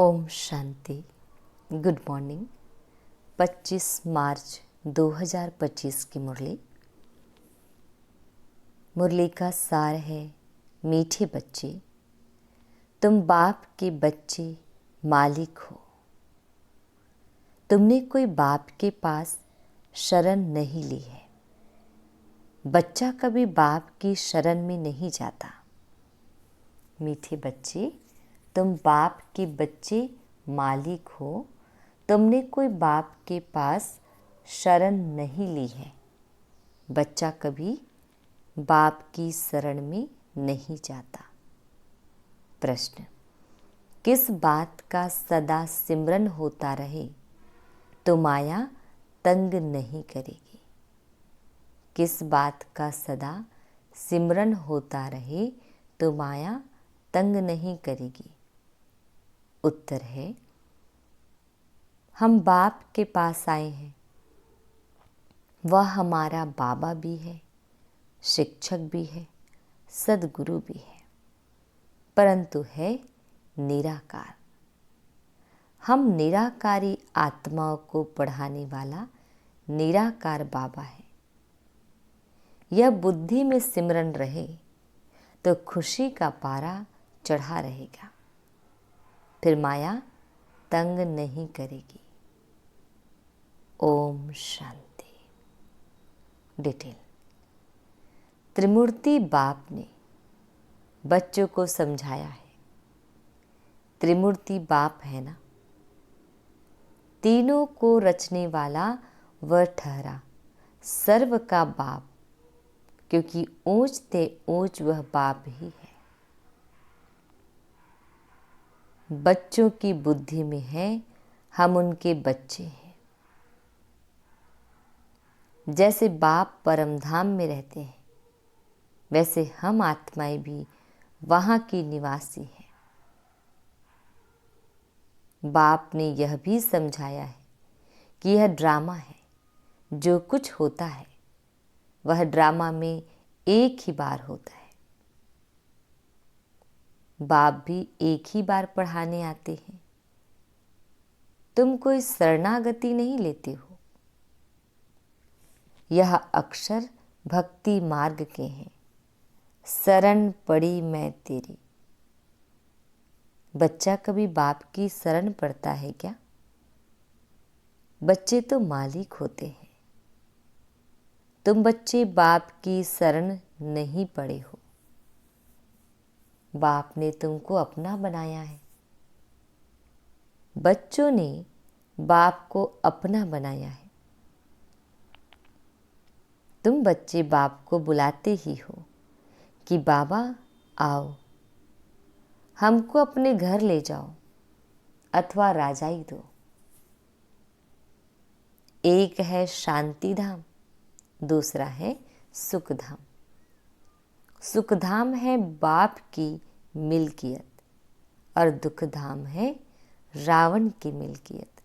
Om Shanti. Good morning. 25 मार्च 2025 की मुरली का सार है। मीठे बच्चे, तुम बाप के बच्चे मालिक हो। तुमने कोई बाप के पास शरण नहीं ली है। बच्चा कभी बाप की शरण में नहीं जाता। मीठे बच्चे, तुम बाप के बच्चे मालिक हो। तुमने कोई बाप के पास शरण नहीं ली है। बच्चा कभी बाप की शरण में नहीं जाता। प्रश्न, किस बात का सदा सिमरन होता रहे तो माया तंग नहीं करेगी? किस बात का सदा सिमरन होता रहे तो माया तंग नहीं करेगी? उत्तर है, हम बाप के पास आए हैं। वह हमारा बाबा भी है, शिक्षक भी है, सद्गुरु भी है, परंतु है निराकार। हम निराकारी आत्माओं को पढ़ाने वाला निराकार बाबा है। यह बुद्धि में सिमरन रहे तो खुशी का पारा चढ़ा रहेगा, फिर माया तंग नहीं करेगी। ओम शांति। डिटेल। त्रिमूर्ति बाप ने बच्चों को समझाया है। त्रिमूर्ति बाप है ना, तीनों को रचने वाला वह ठहरा सर्व का बाप, क्योंकि ऊंच ते ऊंच वह बाप ही है। बच्चों की बुद्धि में है हम उनके बच्चे हैं। जैसे बाप परमधाम में रहते हैं, वैसे हम आत्माएं भी वहाँ की निवासी हैं। बाप ने यह भी समझाया है कि यह ड्रामा है। जो कुछ होता है वह ड्रामा में एक ही बार होता है। बाप भी एक ही बार पढ़ाने आते हैं। तुम कोई शरणागति नहीं लेते हो। यह अक्षर भक्ति मार्ग के हैं। शरण पड़ी मैं तेरी। बच्चा कभी बाप की शरण पड़ता है क्या? बच्चे तो मालिक होते हैं। तुम बच्चे बाप की शरण नहीं पड़े हो। बाप ने तुमको अपना बनाया है। बच्चों ने बाप को अपना बनाया है। तुम बच्चे बाप को बुलाते ही हो कि बाबा आओ, हमको अपने घर ले जाओ अथवा राजाई दो। एक है शांति धाम, दूसरा है सुख धाम। सुख धाम है बाप की मिल्कियत और दुख धाम है रावण की मिल्कियत।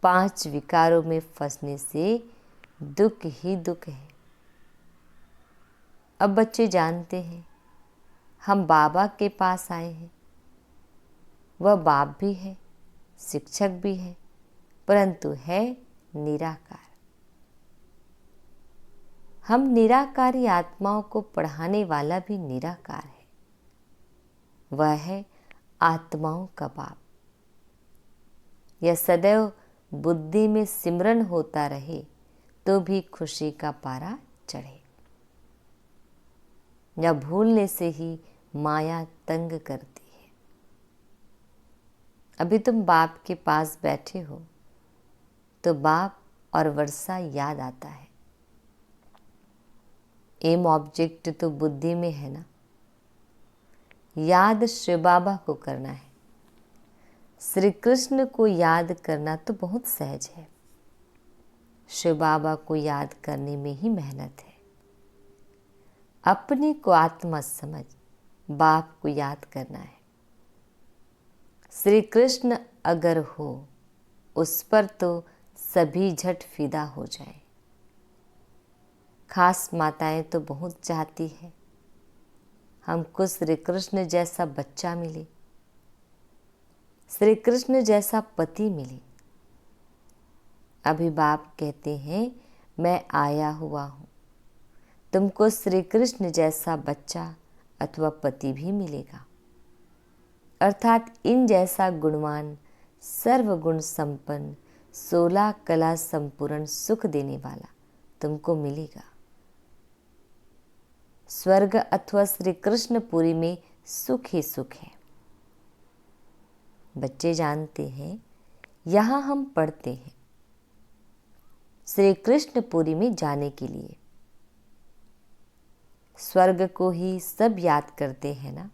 5 विकारों में फंसने से दुख ही दुख है। अब बच्चे जानते हैं हम बाबा के पास आए हैं। वह बाप भी है, शिक्षक भी है, परंतु है निराकार। हम निराकारी आत्माओं को पढ़ाने वाला भी निराकार है। वह है आत्माओं का बाप। यह सदैव बुद्धि में सिमरन होता रहे तो भी खुशी का पारा चढ़े। या भूलने से ही माया तंग करती है। अभी तुम बाप के पास बैठे हो तो बाप और वर्षा याद आता है। एम ऑब्जेक्ट तो बुद्धि में है ना। याद शिव बाबा को करना है। श्री कृष्ण को याद करना तो बहुत सहज है। शिव बाबा को याद करने में ही मेहनत है। अपने को आत्मा समझ बाप को याद करना है। श्री कृष्ण अगर हो उस पर तो सभी झट फिदा हो जाए। खास माताएं तो बहुत चाहती है हमको श्री कृष्ण जैसा बच्चा मिले। श्री कृष्ण जैसा पति मिले। अभी बाप कहते हैं मैं आया हुआ हूँ, तुमको श्री कृष्ण जैसा बच्चा अथवा पति भी मिलेगा, अर्थात इन जैसा गुणवान, सर्वगुण संपन्न, 16 कला संपूर्ण सुख देने वाला तुमको मिलेगा। स्वर्ग अथवा श्री कृष्णपुरी में सुख ही सुख है। बच्चे जानते हैं यहाँ हम पढ़ते हैं श्री कृष्णपुरी में जाने के लिए। स्वर्ग को ही सब याद करते हैं ना।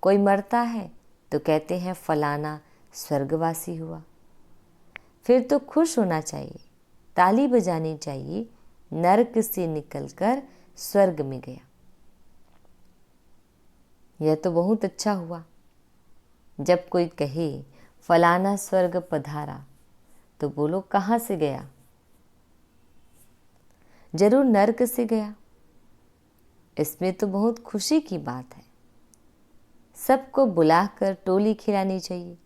कोई मरता है तो कहते हैं फलाना स्वर्गवासी हुआ। फिर तो खुश होना चाहिए, ताली बजानी चाहिए, नरक से निकलकर स्वर्ग में गया। यह तो बहुत अच्छा हुआ। जब कोई कहे फलाना स्वर्ग पधारा तो बोलो कहाँ से गया? जरूर नरक से गया। इसमें तो बहुत खुशी की बात है। सबको बुलाकर टोली खिलानी चाहिए।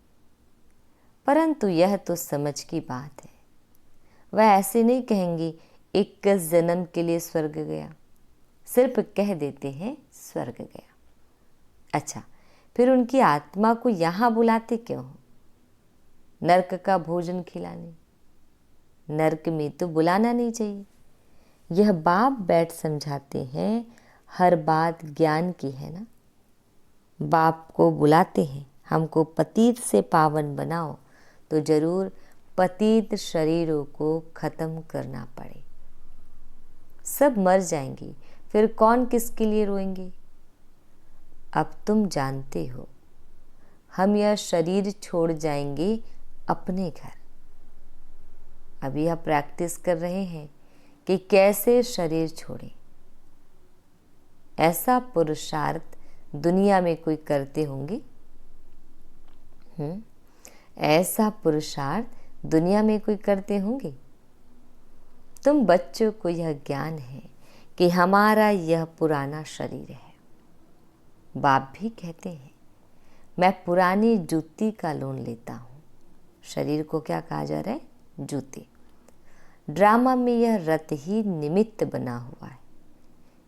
परंतु यह तो समझ की बात है। वह ऐसे नहीं कहेंगे 21 जन्म के लिए स्वर्ग गया, सिर्फ कह देते हैं स्वर्ग गया। अच्छा, फिर उनकी आत्मा को यहाँ बुलाते क्यों हो? नरक का भोजन खिलाने। नरक में तो बुलाना नहीं चाहिए। यह बाप बैठ समझाते हैं, हर बात ज्ञान की है ना। बाप को बुलाते हैं हमको पतित से पावन बनाओ, तो जरूर पतित शरीरों को खत्म करना पड़े। सब मर जाएंगे, फिर कौन किसके लिए रोएंगे? अब तुम जानते हो हम यह शरीर छोड़ जाएंगे अपने घर। अभी आप प्रैक्टिस कर रहे हैं कि कैसे शरीर छोड़ें। ऐसा पुरुषार्थ दुनिया में कोई करते होंगे? ऐसा पुरुषार्थ दुनिया में कोई करते होंगे? तुम बच्चों को यह ज्ञान है कि हमारा यह पुराना शरीर है। बाप भी कहते हैं मैं पुरानी जूती का लोन लेता हूँ। शरीर को क्या कहा जा रहा है? जूती। ड्रामा में यह रथ ही निमित्त बना हुआ है,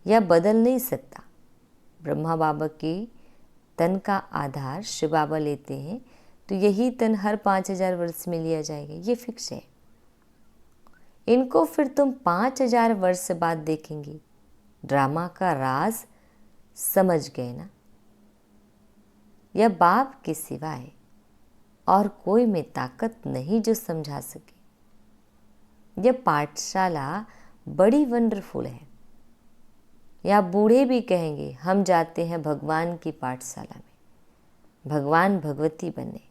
यह बदल नहीं सकता। ब्रह्मा बाबा के तन का आधार शिव बाबा लेते हैं तो यही तन हर 5000 वर्ष में लिया जाएगा, ये फिक्स है। इनको फिर तुम 5000 वर्ष बाद देखेंगे। ड्रामा का राज समझ गए ना? यह बाप के सिवाय और कोई में ताकत नहीं जो समझा सके। यह पाठशाला बड़ी वंडरफुल है। या बूढ़े भी कहेंगे हम जाते हैं भगवान की पाठशाला में, भगवान भगवती बने।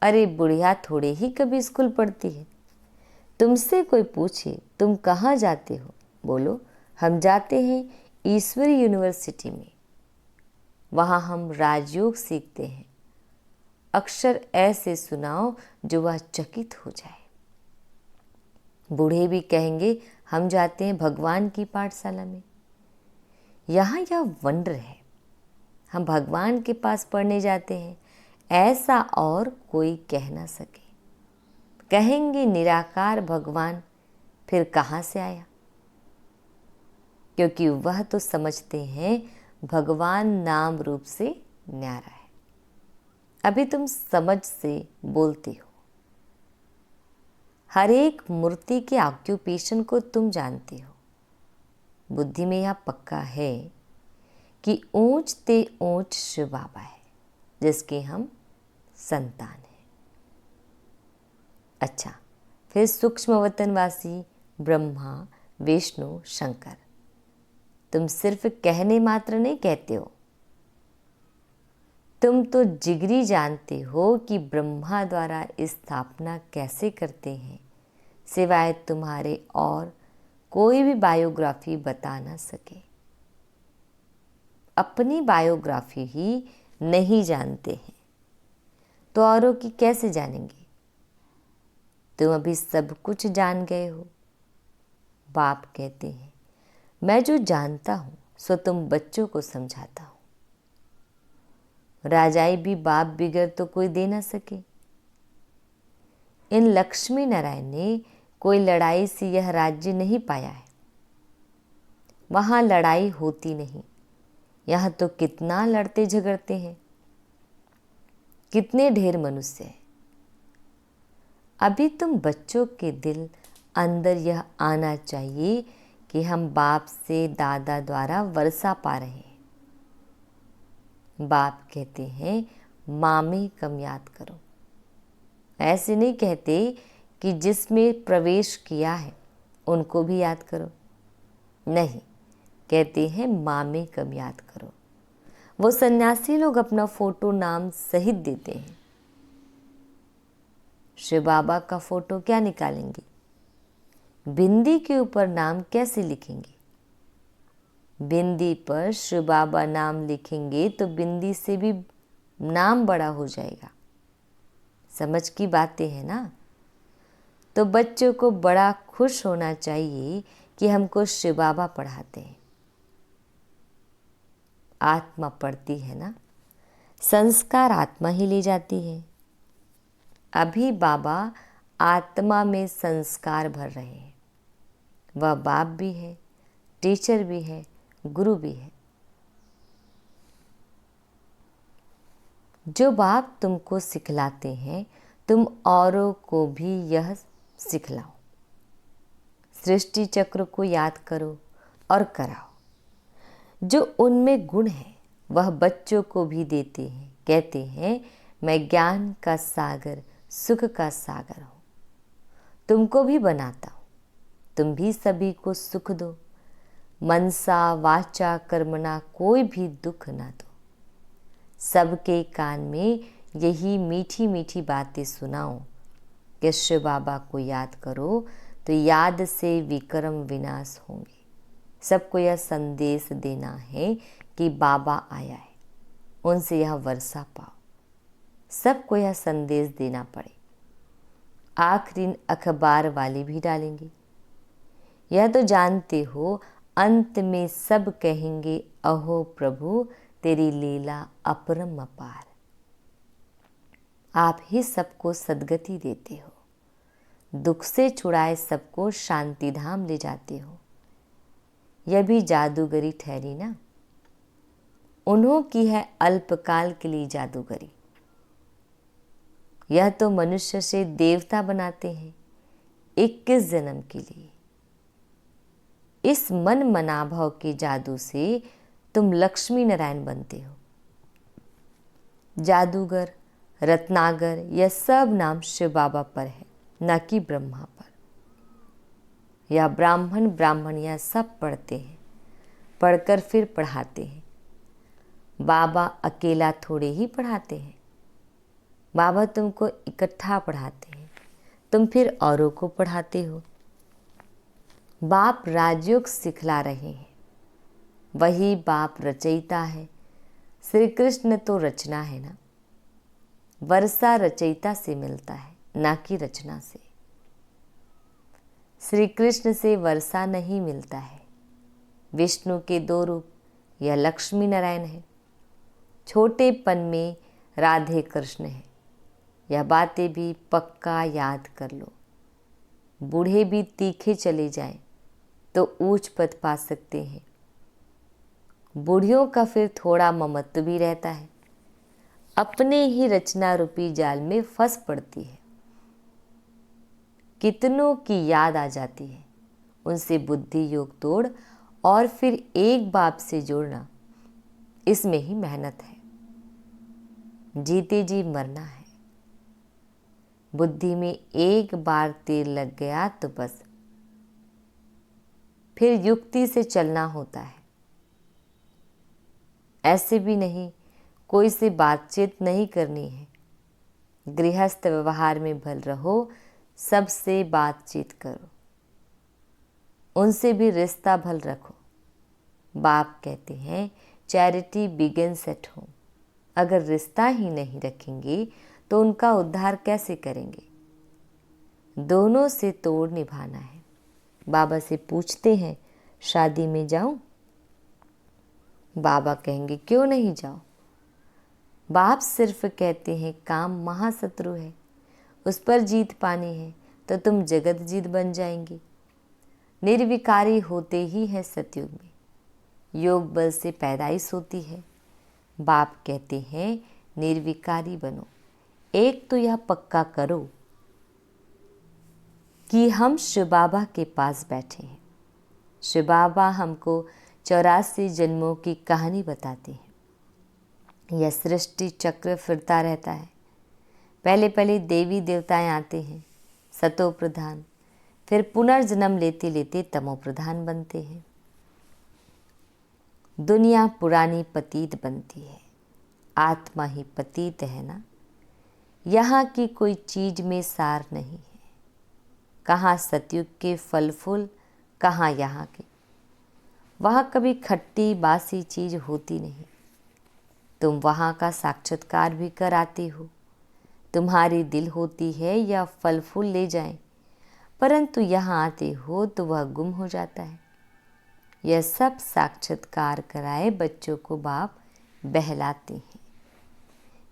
अरे बुढ़िया थोड़े ही कभी स्कूल पढ़ती है। तुमसे कोई पूछे तुम कहाँ जाते हो, बोलो हम जाते हैं ईश्वरी यूनिवर्सिटी में। वहाँ हम राजयोग सीखते हैं। अक्षर ऐसे सुनाओ जो वह चकित हो जाए। बूढ़े भी कहेंगे हम जाते हैं भगवान की पाठशाला में। यहाँ यह वंडर है, हम भगवान के पास पढ़ने जाते हैं, ऐसा और कोई कह ना सके। कहेंगे निराकार भगवान, फिर कहाँ से आया? क्योंकि वह तो समझते हैं भगवान नाम रूप से न्यारा है। अभी तुम समझ से बोलते हो। हर एक मूर्ति के ऑक्यूपेशन को तुम जानते हो। बुद्धि में यह पक्का है कि ऊंच ते ऊंच शिव बाबा है, जिसके हम संतान हैं। अच्छा, फिर सूक्ष्म वतनवासी ब्रह्मा, विष्णु, शंकर। तुम सिर्फ कहने मात्र नहीं कहते हो, तुम तो जिगरी जानते हो कि ब्रह्मा द्वारा स्थापना कैसे करते हैं, सिवाय तुम्हारे और कोई भी बायोग्राफी बता ना सके। अपनी बायोग्राफी ही नहीं जानते हैं तो औरों की कैसे जानेंगे? तुम अभी सब कुछ जान गए हो। बाप कहते हैं मैं जो जानता हूँ सो तुम बच्चों को समझाता हूँ। राजाई भी बाप बिगड़ तो कोई दे ना सके। इन लक्ष्मी नारायण ने कोई लड़ाई से यह राज्य नहीं पाया है। वहाँ लड़ाई होती नहीं, यहाँ तो कितना लड़ते झगड़ते हैं, कितने ढेर मनुष्य हैं। अभी तुम बच्चों के दिल अंदर यह आना चाहिए कि हम बाप से दादा द्वारा वर्षा पा रहे हैं। बाप कहते हैं माँ में कम याद करो। ऐसे नहीं कहते कि जिसमें प्रवेश किया है उनको भी याद करो, नहीं, कहते हैं माँ में कम याद करो। वो सन्यासी लोग अपना फोटो नाम सहित देते हैं। शिव बाबा का फोटो क्या निकालेंगे? बिंदी के ऊपर नाम कैसे लिखेंगे? बिंदी पर शिव बाबा नाम लिखेंगे तो बिंदी से भी नाम बड़ा हो जाएगा। समझ की बातें हैं ना। तो बच्चों को बड़ा खुश होना चाहिए कि हमको शिव बाबा पढ़ाते हैं। आत्मा पढ़ती है ना, संस्कार आत्मा ही ले जाती है। अभी बाबा आत्मा में संस्कार भर रहे हैं। वह बाप भी है, टीचर भी है, गुरु भी है। जो बाप तुमको सिखलाते हैं तुम औरों को भी यह सिखलाओ। सृष्टि चक्र को याद करो और कराओ। जो उनमें गुण है वह बच्चों को भी देते हैं। कहते हैं मैं ज्ञान का सागर, सुख का सागर हूँ। तुमको भी बनाता हूँ, तुम भी सभी को सुख दो। मनसा वाचा कर्मणा कोई भी दुख ना दो। सबके कान में यही मीठी मीठी बातें सुनाओ कि शिव बाबा को याद करो तो याद से विक्रम विनाश होंगे। सबको यह संदेश देना है कि बाबा आया है, उनसे यह वर्षा पाओ। सबको यह संदेश देना पड़े। आखिरी अखबार वाले भी डालेंगे। यह तो जानते हो अंत में सब कहेंगे अहो प्रभु तेरी लीला अपरम अपार। आप ही सबको सद्गति देते हो, दुख से छुड़ाए सबको शांति धाम ले जाते हो। यह भी जादूगरी ठहरी ना। उन्हों की है अल्पकाल के लिए जादूगरी। यह तो मनुष्य से देवता बनाते हैं 21 जन्म के लिए। इस मन मनाभाव के जादू से तुम लक्ष्मी नारायण बनते हो। जादूगर, रत्नागर, यह सब नाम शिव बाबा पर है, न कि ब्रह्मा पर। या ब्राह्मण ब्राह्मणियाँ सब पढ़ते हैं, पढ़कर फिर पढ़ाते हैं। बाबा अकेला थोड़े ही पढ़ाते हैं। बाबा तुमको इकट्ठा पढ़ाते हैं, तुम फिर औरों को पढ़ाते हो। बाप राजयोग सिखला रहे हैं। वही बाप रचयिता है। श्री कृष्ण तो रचना है ना। वर्षा रचयिता से मिलता है, ना कि रचना से। श्री कृष्ण से वर्षा नहीं मिलता है। विष्णु के 2 रूप, यह लक्ष्मी नारायण है। छोटेपन में राधे कृष्ण है। यह बातें भी पक्का याद कर लो। बूढ़े भी तीखे चले जाएं तो ऊंच पद पा सकते हैं। बूढ़ियों का फिर थोड़ा ममत्व भी रहता है। अपने ही रचना रूपी जाल में फंस पड़ती है। कितनों की याद आ जाती है, उनसे बुद्धि योग तोड़ और फिर एक बाप से जोड़ना, इसमें ही मेहनत है। जीते जी मरना है। बुद्धि में एक बार तेल लग गया तो बस फिर युक्ति से चलना होता है। ऐसे भी नहीं कोई से बातचीत नहीं करनी है। गृहस्थ व्यवहार में भल रहो, सबसे बातचीत करो, उनसे भी रिश्ता भल रखो। बाप कहते हैं चैरिटी बिगिंस एट होम। अगर रिश्ता ही नहीं रखेंगे तो उनका उद्धार कैसे करेंगे? दोनों से तोड़ निभाना है। बाबा से पूछते हैं शादी में जाऊं? बाबा कहेंगे क्यों नहीं जाओ। बाप सिर्फ कहते हैं काम महाशत्रु है, उस पर जीत पानी है तो तुम जगत जीत बन जाएंगे। निर्विकारी होते ही है सतयुग में, योग बल से पैदाइश होती है। बाप कहते हैं निर्विकारी बनो। एक तो यह पक्का करो कि हम शिव बाबा के पास बैठे हैं। शिव बाबा हमको 84 जन्मों की कहानी बताते हैं। यह सृष्टि चक्र फिरता रहता है। पहले पहले देवी देवताएं आते हैं, सतो प्रधान, फिर पुनर्जन्म लेते लेते तमो प्रधान बनते हैं। दुनिया पुरानी पतीत बनती है, आत्मा ही पतीत है ना। यहाँ की कोई चीज में सार नहीं है। कहाँ सतयुग के फल फूल, कहाँ यहाँ के। वहाँ कभी खट्टी बासी चीज होती नहीं। तुम वहाँ का साक्षात्कार भी कराते हो। तुम्हारी दिल होती है या फल फूल ले जाएं, परंतु यहाँ आते हो तो वह गुम हो जाता है। यह सब साक्षात्कार कराए बच्चों को बाप बहलाते हैं।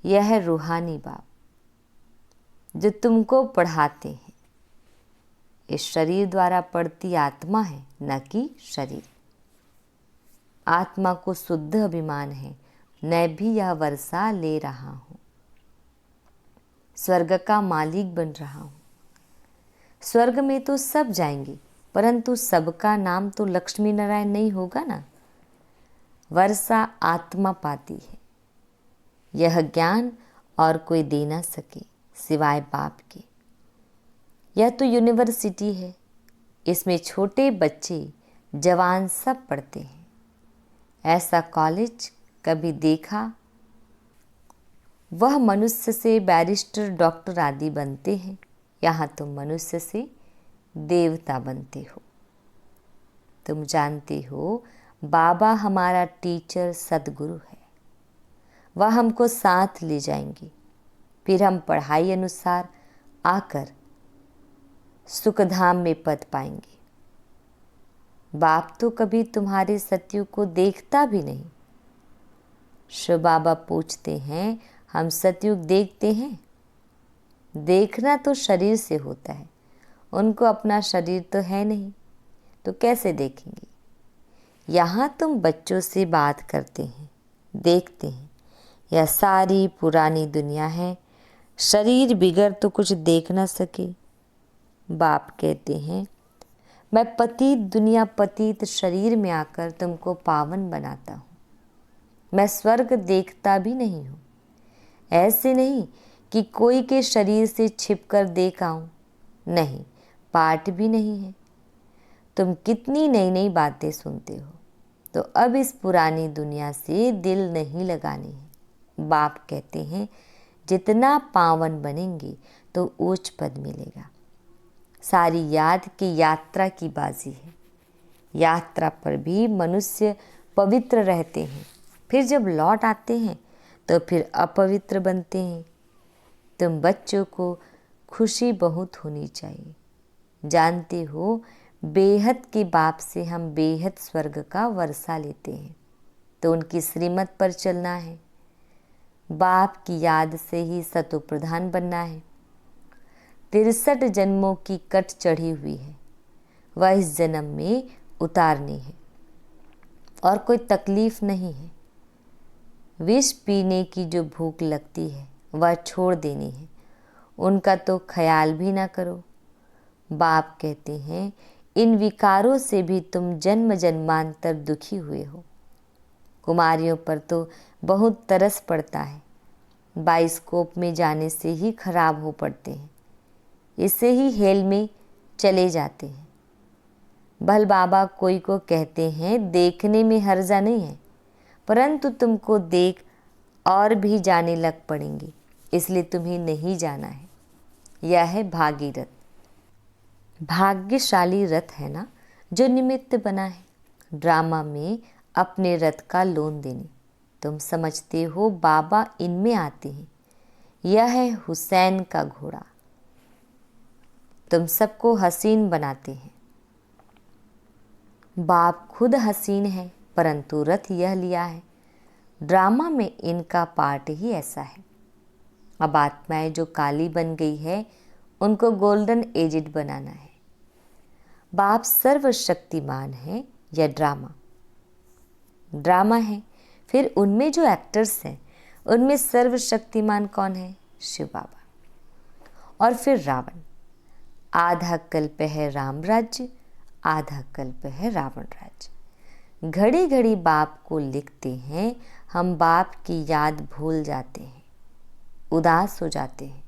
यह है रूहानी बाप जो तुमको पढ़ाते हैं। इस शरीर द्वारा पढ़ती आत्मा है, न कि शरीर। आत्मा को शुद्ध अभिमान है, मैं भी यह वर्षा ले रहा हूँ, स्वर्ग का मालिक बन रहा हूँ। स्वर्ग में तो सब जाएंगे, परंतु सबका नाम तो लक्ष्मी नारायण नहीं होगा ना। वर्षा आत्मा पाती है। यह ज्ञान और कोई दे ना सके सिवाय बाप के। यह तो यूनिवर्सिटी है। इसमें छोटे बच्चे जवान सब पढ़ते हैं। ऐसा कॉलेज कभी देखा? वह मनुष्य से बैरिस्टर डॉक्टर आदि बनते हैं। यहाँ तुम मनुष्य से देवता बनते हो। तुम जानते हो बाबा हमारा टीचर सदगुरु है। वह हमको साथ ले जाएंगे। फिर हम पढ़ाई अनुसार आकर सुखधाम में पद पाएंगे। बाप तो कभी तुम्हारे सतयुग को देखता भी नहीं। शिव बाबा पूछते हैं, हम सतयुग देखते हैं? देखना तो शरीर से होता है। उनको अपना शरीर तो है नहीं, तो कैसे देखेंगे? यहाँ तुम बच्चों से बात करते हैं, देखते हैं। यह सारी पुरानी दुनिया है। शरीर बिगड़ तो कुछ देख ना सके। बाप कहते हैं, मैं पतित दुनिया पतित शरीर में आकर तुमको पावन बनाता हूँ। मैं स्वर्ग देखता भी नहीं हूँ। ऐसे नहीं कि कोई के शरीर से छिपकर देख आऊं। नहीं, पाठ भी नहीं है। तुम कितनी नई नई बातें सुनते हो, तो अब इस पुरानी दुनिया से दिल नहीं लगानी है। बाप कहते हैं, जितना पावन बनेंगे तो उच्च पद मिलेगा। सारी याद की यात्रा की बाजी है। यात्रा पर भी मनुष्य पवित्र रहते हैं, फिर जब लौट आते हैं तो फिर अपवित्र बनते हैं। तुम बच्चों को खुशी बहुत होनी चाहिए। जानते हो, बेहद के बाप से हम बेहद स्वर्ग का वर्षा लेते हैं, तो उनकी श्रीमत पर चलना है। बाप की याद से ही सतो प्रधान बनना है। 63 जन्मों की कट चढ़ी हुई है, वह इस जन्म में उतारनी है और कोई तकलीफ नहीं है। विष पीने की जो भूख लगती है वह छोड़ देनी है। उनका तो ख्याल भी ना करो। बाप कहते हैं, इन विकारों से भी तुम जन्म जन्मांतर दुखी हुए हो। कुमारियों पर तो बहुत तरस पड़ता है। बाइस्कोप में जाने से ही खराब हो पड़ते हैं। इससे ही हेल में चले जाते हैं। भल बाबा कोई को कहते हैं, देखने में हर्जा नहीं है, परंतु तुमको देख और भी जाने लग पड़ेंगे, इसलिए तुम्हें नहीं जाना है। यह है भागीरथ। भाग्यशाली रथ है ना, जो निमित्त बना है ड्रामा में अपने रथ का लोन देने। तुम समझते हो बाबा इनमें आते हैं। यह है हुसैन का घोड़ा। तुम सबको हसीन बनाते हैं। बाप खुद हसीन है, परंतु रथ यह लिया है। ड्रामा में इनका पार्ट ही ऐसा है। अब आत्माएं जो काली बन गई है उनको गोल्डन एजिड बनाना है। बाप सर्वशक्तिमान है या ड्रामा? ड्रामा है। फिर उनमें जो एक्टर्स हैं उनमें सर्वशक्तिमान कौन है? शिव बाबा। और फिर रावण। आधा कल्प है राम राज्य, आधा कल्प है रावण राज्य। घड़ी घड़ी बाप को लिखते हैं, हम बाप की याद भूल जाते हैं, उदास हो जाते हैं।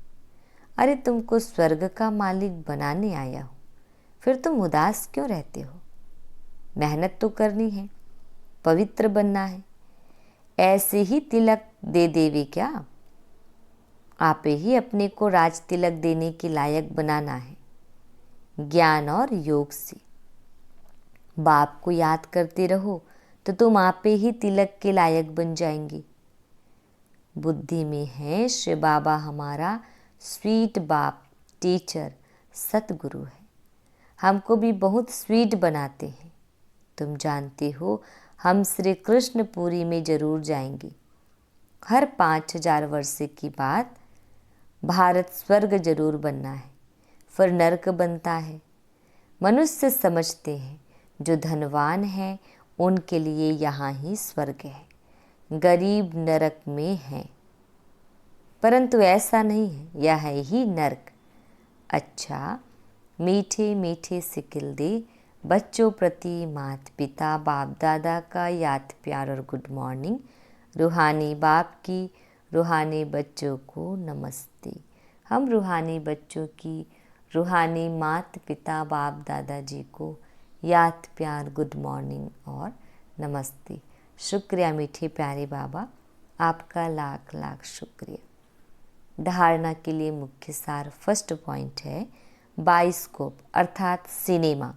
अरे तुमको स्वर्ग का मालिक बनाने आया हो, फिर तुम उदास क्यों रहते हो? मेहनत तो करनी है, पवित्र बनना है। ऐसे ही तिलक दे देवे क्या? आप ही अपने को राज तिलक देने के लायक बनाना है। ज्ञान और योग से बाप को याद करते रहो तो तुम आप ही तिलक के लायक बन जाएंगे। बुद्धि में है शिव बाबा हमारा स्वीट बाप, टीचर, सतगुरु है। हमको भी बहुत स्वीट बनाते हैं। तुम जानते हो हम श्री कृष्णपुरी में जरूर जाएंगे। हर 5000 वर्ष के बाद भारत स्वर्ग जरूर बनना है, फिर नरक बनता है। मनुष्य समझते हैं जो धनवान है उनके लिए यहाँ ही स्वर्ग है, गरीब नरक में है। परंतु ऐसा नहीं है, यह है ही नरक। अच्छा, मीठे मीठे सिकिल दे बच्चों प्रति माता पिता बाप दादा का याद प्यार और गुड मॉर्निंग। रूहानी बाप की रूहानी बच्चों को नमस्ते। हम रूहानी बच्चों की रूहानी माता पिता बाप दादाजी को याद प्यार गुड मॉर्निंग और नमस्ते। शुक्रिया मीठे प्यारे बाबा, आपका लाख लाख शुक्रिया। धारणा के लिए मुख्य सार फर्स्ट पॉइंट है बाइस्कोप अर्थात सिनेमा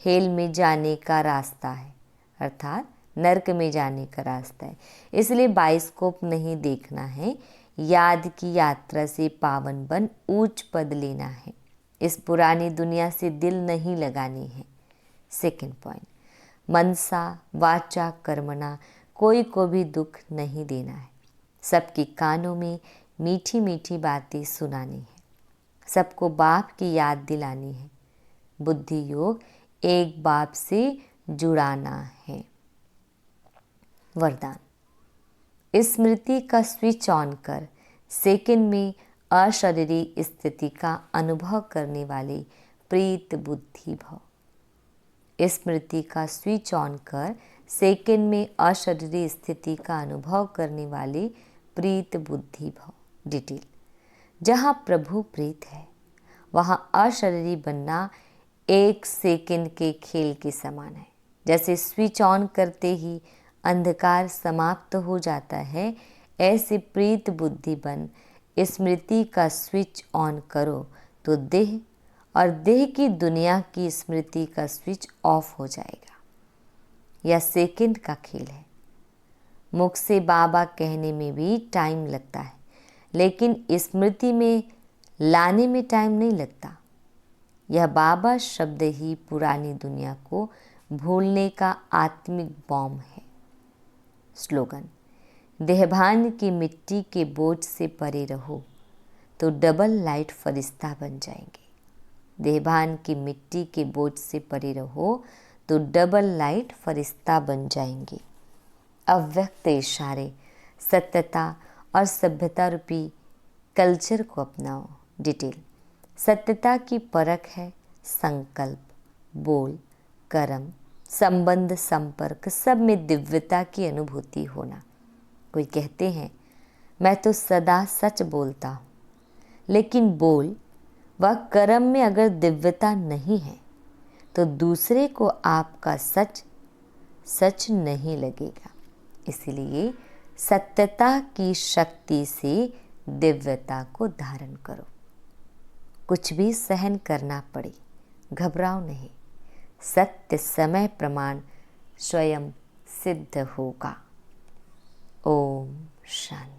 हेल में जाने का रास्ता है, अर्थात नर्क में जाने का रास्ता है। इसलिए बाइस्कोप नहीं देखना है, याद की यात्रा से पावन बन ऊंच पद लेना है। इस पुरानी दुनिया से दिल नहीं लगानी है। सेकंड पॉइंट, मनसा वाचा कर्मणा कोई को भी दुख नहीं देना है। सबके कानों में मीठी मीठी बातें सुनानी है, सबको बाप की याद दिलानी है। बुद्धि योग एक बाप से जुड़ाना है। वरदान, स्मृति का स्विच ऑन कर सेकंड में अशरीरी स्थिति का अनुभव करने वाले प्रीत बुद्धि भव। स्मृति का स्विच ऑन कर सेकंड में अशरीरी स्थिति का अनुभव करने वाले प्रीत बुद्धि भव। डिटेल, जहाँ प्रभु प्रीत है वहाँ अशरीरी बनना एक सेकंड के खेल के समान है। जैसे स्विच ऑन करते ही अंधकार समाप्त हो जाता है, ऐसे प्रीत बुद्धि बन स्मृति का स्विच ऑन करो तो देह और देह की दुनिया की स्मृति का स्विच ऑफ हो जाएगा। यह सेकंड का खेल है। मुख से बाबा कहने में भी टाइम लगता है, लेकिन स्मृति में लाने में टाइम नहीं लगता। यह बाबा शब्द ही पुरानी दुनिया को भूलने का आत्मिक बॉम्ब है। स्लोगन, देहभान की मिट्टी के बोझ से परे रहो तो डबल लाइट फरिश्ता बन जाएंगे। देहभान की मिट्टी के बोझ से परे रहो तो डबल लाइट फरिश्ता बन जाएंगे। अव्यक्त इशारे, सत्यता और सभ्यता रूपी कल्चर को अपनाओ। डिटेल, सत्यता की परख है संकल्प, बोल, कर्म, संबंध, संपर्क सब में दिव्यता की अनुभूति होना। कोई कहते हैं मैं तो सदा सच बोलता हूँ, लेकिन बोल व कर्म में अगर दिव्यता नहीं है तो दूसरे को आपका सच सच नहीं लगेगा। इसलिए सत्यता की शक्ति से दिव्यता को धारण करो। कुछ भी सहन करना पड़े, घबराओ नहीं। सत्य समय प्रमाण स्वयं सिद्ध होगा। ओम शांति।